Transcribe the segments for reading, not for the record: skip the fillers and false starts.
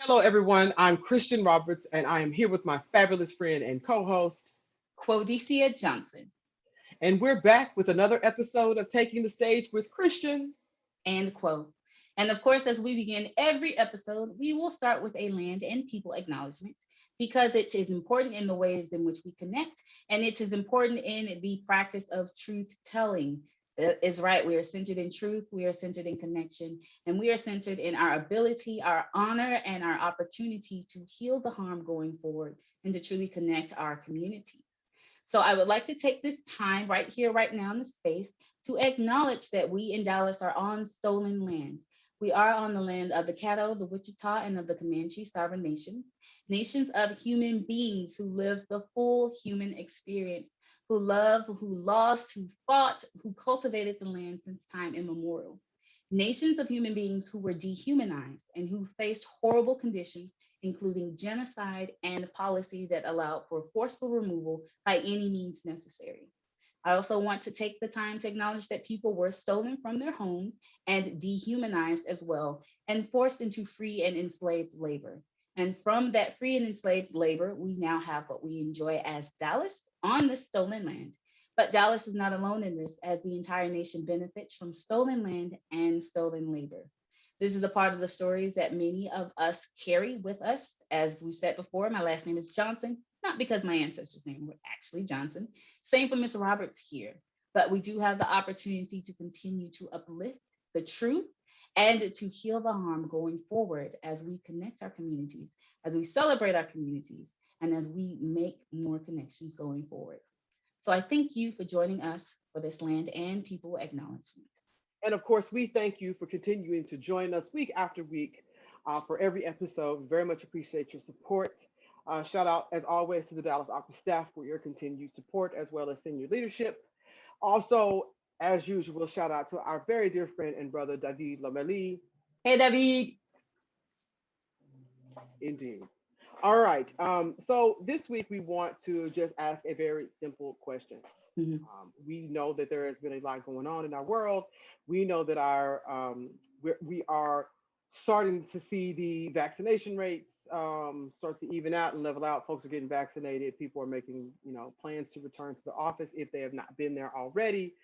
Hello, everyone. I'm Christian Roberts, and I am here with my fabulous friend and co host. Quo Johnson. And we're back with another episode of Taking the Stage with Christian. And Quo. And of course, as we begin every episode, we will start with a land and people acknowledgement because it is important in the ways in which we connect, and it is important in the practice of truth telling. That is right. We are centered in truth, we are centered in connection, and we are centered in our ability, our honor, and our opportunity to heal the harm going forward and to truly connect our communities. So I would like to take this time right here, right now in the space to acknowledge that we in Dallas are on stolen land. We are on the land of the Caddo, the Wichita, and of the Comanche sovereign nations, nations of human beings who live the full human experience, who love, who lost, who fought, who cultivated the land since time immemorial. Nations of human beings who were dehumanized and who faced horrible conditions, including genocide and policy that allowed for forceful removal by any means necessary. I also want to take the time to acknowledge that people were stolen from their homes and dehumanized as well, and forced into free and enslaved labor. And from that free and enslaved labor, we now have what we enjoy as Dallas on this stolen land. But Dallas is not alone in this, as the entire nation benefits from stolen land and stolen labor. This is a part of the stories that many of us carry with us. As we said before, my last name is Johnson, not because my ancestors' name were actually Johnson. Same for Miss Roberts here. But we do have the opportunity to continue to uplift the truth and to heal the harm going forward as we connect our communities, as we celebrate our communities, and as we make more connections going forward. So I thank you for joining us for this land and people acknowledgement. And of course, we thank you for continuing to join us week after week for every episode. We very much appreciate your support. Shout out, as always, to the Dallas Office staff for your continued support, as well as senior leadership. Also, as usual, shout out to our very dear friend and brother, David Lomeli. Hey, David. Indeed. All right. So this week we want to just ask a very simple question. Mhm. We know that there has been a lot going on in our world. We know that we are starting to see the vaccination rates start to even out and level out. Folks are getting vaccinated. People are making plans to return to the office if they have not been there already.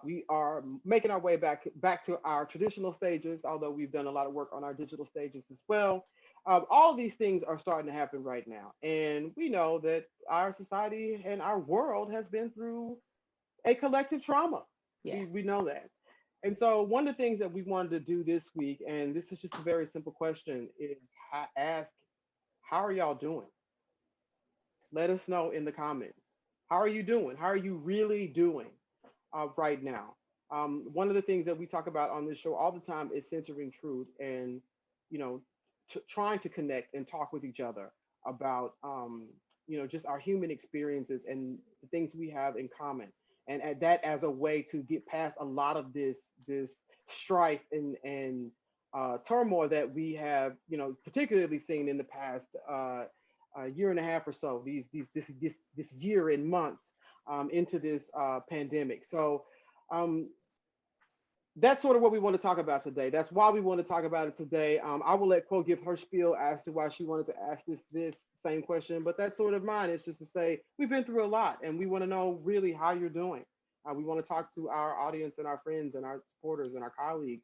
We are making our way back to our traditional stages, although we've done a lot of work on our digital stages as well. All of these things are starting to happen right now, and we know that our society and our world has been through a collective trauma. Yeah. We know that. And so one of the things that we wanted to do this week, and this is just a very simple question, is ask, how are y'all doing? Let us know in the comments. How are you doing? How are you really doing right now? One of the things that we talk about on this show all the time is centering truth and, you know, trying to connect and talk with each other about, just our human experiences and the things we have in common. And that as a way to get past a lot of this strife and turmoil that we have, particularly seen in the past year and a half or so. This year and months into this pandemic. So um, that's sort of what we want to talk about today. That's why we want to talk about it today. I will let Quo give her spiel as to why she wanted to ask this same question, but that's sort of mine. It's just to say we've been through a lot, and we want to know really how you're doing. We want to talk to our audience and our friends and our supporters and our colleagues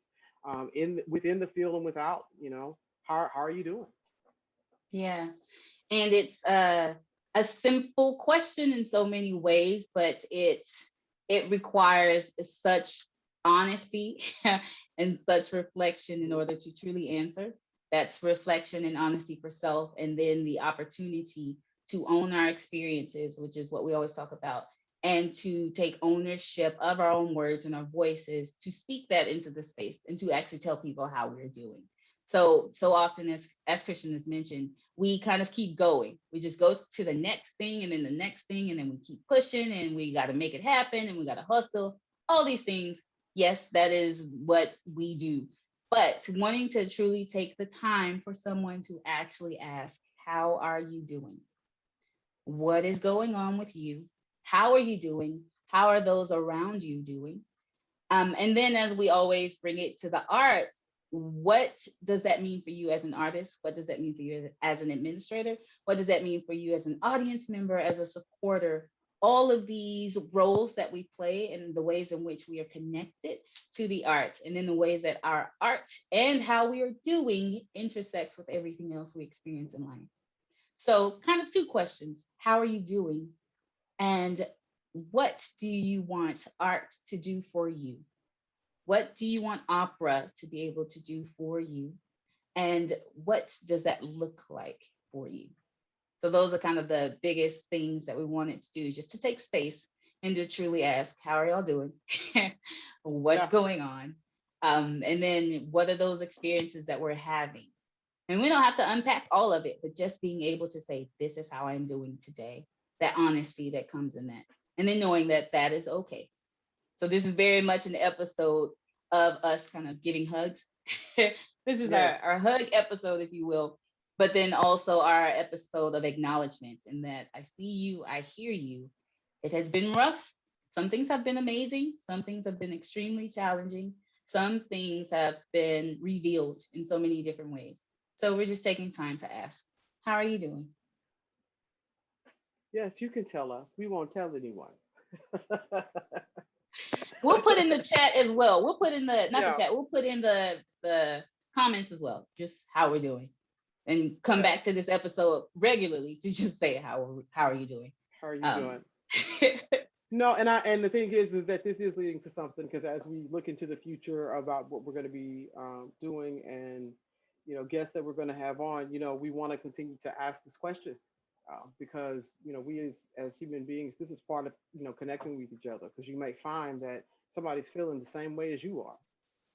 in within the field and without. How are you doing? Yeah. And it's a simple question in so many ways, but it requires such honesty and such reflection in order to truly answer. That's reflection and honesty for self, and then the opportunity to own our experiences, which is what we always talk about, and to take ownership of our own words and our voices to speak that into the space and to actually tell people how we're doing. So often, as Christian has mentioned, we kind of keep going. We just go to the next thing and then the next thing, and then we keep pushing and we got to make it happen and we got to hustle, all these things. Yes, that is what we do. But wanting to truly take the time for someone to actually ask, how are you doing? What is going on with you? How are you doing? How are those around you doing? And then, as we always bring it to the arts, what does that mean for you as an artist? What does that mean for you as an administrator? What does that mean for you as an audience member, as a supporter? All of these roles that we play and the ways in which we are connected to the arts, and then the ways that our art and how we are doing intersects with everything else we experience in life. So, kind of two questions. How are you doing? And what do you want art to do for you? What do you want opera to be able to do for you? And what does that look like for you? So those are kind of the biggest things that we wanted to do, just to take space and to truly ask, how are y'all doing? What's Yeah. going on? And then what are those experiences that we're having? And we don't have to unpack all of it, but just being able to say, this is how I'm doing today, that honesty that comes in that. And then knowing that that is okay. So this is very much an episode of us kind of giving hugs. This is Yes. our hug episode, if you will, but then also our episode of acknowledgement, in that I see you, I hear you. It has been rough. Some things have been amazing. Some things have been extremely challenging. Some things have been revealed in so many different ways. So we're just taking time to ask, how are you doing? Yes, you can tell us. We won't tell anyone. We'll put in the chat as well. We'll put in the, not the Yeah. chat, we'll put in the comments as well, just how we're doing. And come Yes. back to this episode regularly to just say how are you doing. How are you Um doing? No, and the thing is that this is leading to something because as we look into the future about what we're going to be doing and guests that we're going to have on, we want to continue to ask this question because we as human beings, this is part of connecting with each other because you may find that somebody's feeling the same way as you are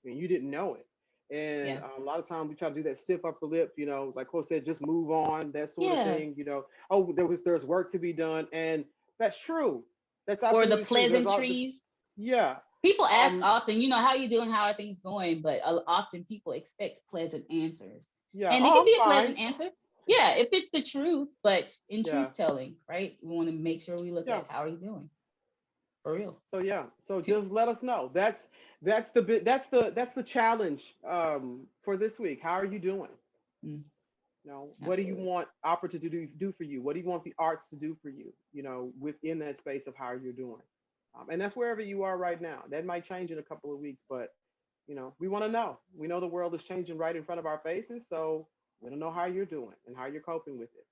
and you didn't know it. And yeah. a lot of times we try to do that stiff upper lip, like Cole said, just move on, that sort of Yeah. thing. Oh, there's work to be done, and that's true. That's Or the absolutely true. There's all this, pleasantries. yeah, People ask um, often, how you doing, how are things going, but often people expect pleasant answers. yeah. And it Oh, can I'm be a fine. pleasant answer. Yeah, if it's the truth, but in Yeah, truth telling, right? We want to make sure we look yeah. at how are you doing for real. So yeah, so just let us know. That's the challenge for this week. How are you doing? Mm, What do you absolutely. want opera to do for you? What do you want the arts to do for you? Within that space of how you're doing, and that's wherever you are right now. That might change in a couple of weeks, but we want to know. We know the world is changing right in front of our faces, so we don't know how you're doing and how you're coping with it.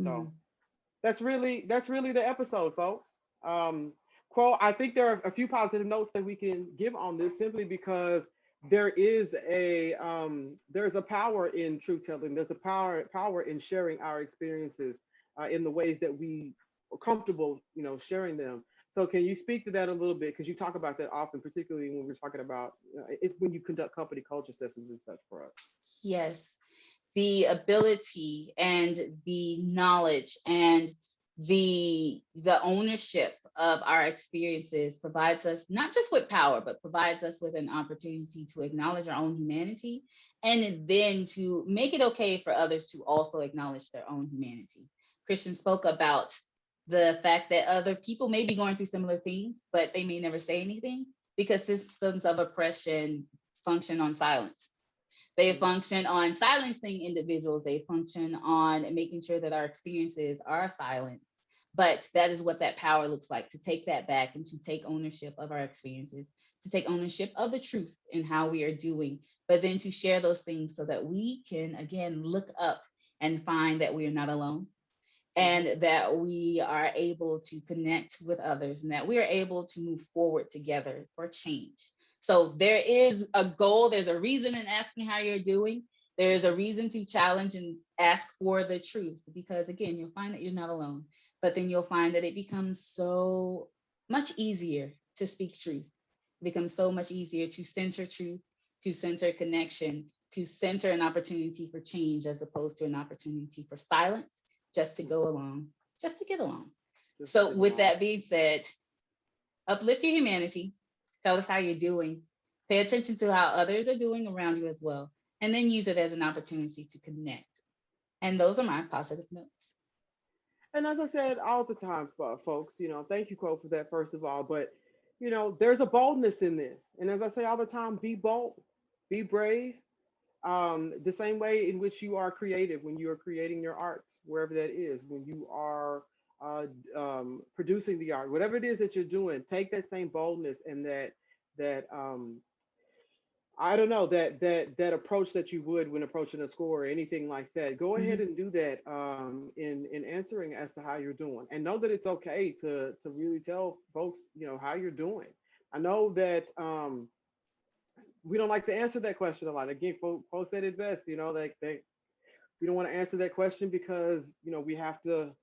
So Mhm. that's really the episode, folks. Um, Quo, I think there are a few positive notes that we can give on this simply because there's a power in truth telling. There's a power in sharing our experiences in the ways that we are comfortable, sharing them. So can you speak to that a little bit? Because you talk about that often, particularly when we're talking about it's when you conduct company culture sessions and such for us. Yes. The ability and the knowledge and the ownership of our experiences provides us not just with power, but provides us with an opportunity to acknowledge our own humanity, and then to make it okay for others to also acknowledge their own humanity. Christian spoke about the fact that other people may be going through similar things, but they may never say anything because systems of oppression function on silence. They Mhm. function on silencing individuals. They function on making sure that our experiences are silenced. But that is what that power looks like, to take that back and to take ownership of our experiences, to take ownership of the truth in how we are doing, but then to share those things so that we can, again, look up and find that we are not alone, Mhm. and that we are able to connect with others, and that we are able to move forward together for change. So there is a goal, there's a reason in asking how you're doing. There is a Mhm. reason to challenge and ask for the truth, because again, you'll find that you're not alone, but then you'll find that it becomes so much easier to speak truth. It becomes so much easier to center truth, to center connection, to center an opportunity for change as opposed to an opportunity for silence, just to Mhm. go along, just to get along. Just to So, get with along. that being said, uplift your humanity. Tell us how you're doing. Pay attention to how others are doing around you as well. And then use it as an opportunity to connect. And those are my positive notes. And as I said all the time, folks, thank you, Cole, for that, first of all. But, there's a boldness in this. And as I say all the time, be bold, be brave. The same way in which you are creative when you are creating your art, wherever that is, when you are producing the art, whatever it is that you're doing, take that same boldness and that I don't know, that approach that you would when approaching a score or anything like that. Go ahead Mhm. and do that in answering as to how you're doing, and know that it's okay to really tell folks, how you're doing. I know that we don't like to answer that question a lot. Again, folks said it best. Like they we don't want to answer that question because we have to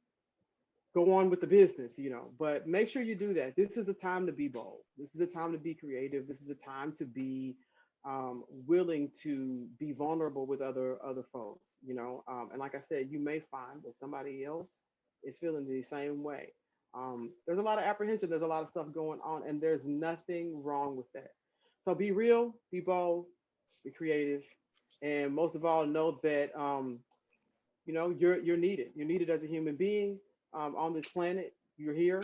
go on with the business. But make sure you do that. This is a time to be bold. This is a time to be creative. This is a time to be willing to be vulnerable with other folks. And like I said, you may find that somebody else is feeling the same way. There's a lot of apprehension. There's a lot of stuff going on, and there's nothing wrong with that. So be real, be bold, be creative, and most of all, know that you're needed. You're needed as a human being on this planet. You're here,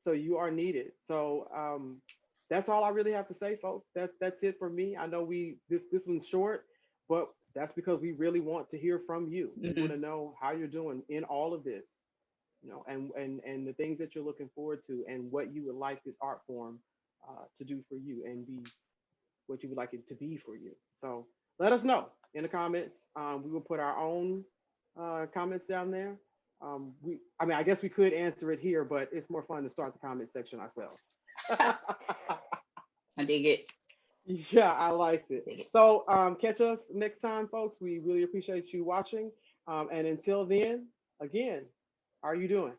so you are needed. So that's all I really have to say, folks. That's it for me. I know this one's short, but that's because we really want to hear from you. We want Mhm. to know how you're doing in all of this, and the things that you're looking forward to, and what you would like this art form to do for you, and be what you would like it to be for you. So let us know in the comments. We will put our own comments down there. I mean, I guess we could answer it here, but it's more fun to start the comment section ourselves. I dig it. Yeah, I liked it. Dig it. So catch us next time, folks. We really appreciate you watching. And until then, again, how are you doing?